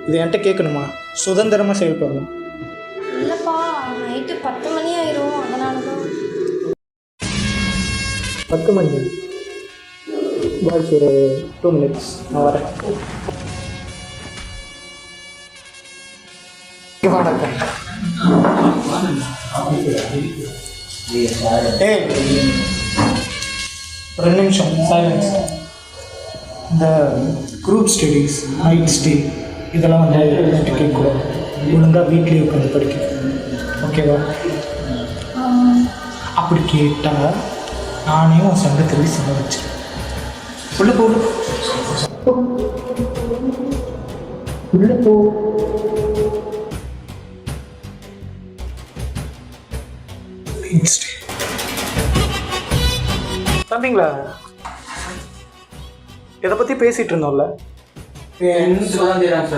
இது என்கிட்ட கேட்கணுமா? சுதந்திரமாக செயல்படணும். இல்லைப்பா, நைட்டு 10 மணி ஆயிரும், அதனால தான். 10 மணி பாய்ஸ் ஒரு 2 மினிட்ஸ் நான் வரேன். வணக்கம். ஏய், 2 நிமிஷம் சைலன்ஸ். இந்த குரூப் ஸ்டடீஸ், நைட் ஸ்டே இதெல்லாம் வந்து என்கிட்ட கேட்கக்கூடாது. ஒழுங்காக வீட்லேயே உட்காந்து படிக்கணும், ஓகேவா? அப்படி கேட்டால் நானே உன் சங்கத்தில் சின்ன வச்சேன். உள்ள போ, உள்ள போ. தம்பிங்களா, இதை பற்றி பேசிகிட்டு இருந்தோம்ல. சுதந்திரம் சார்.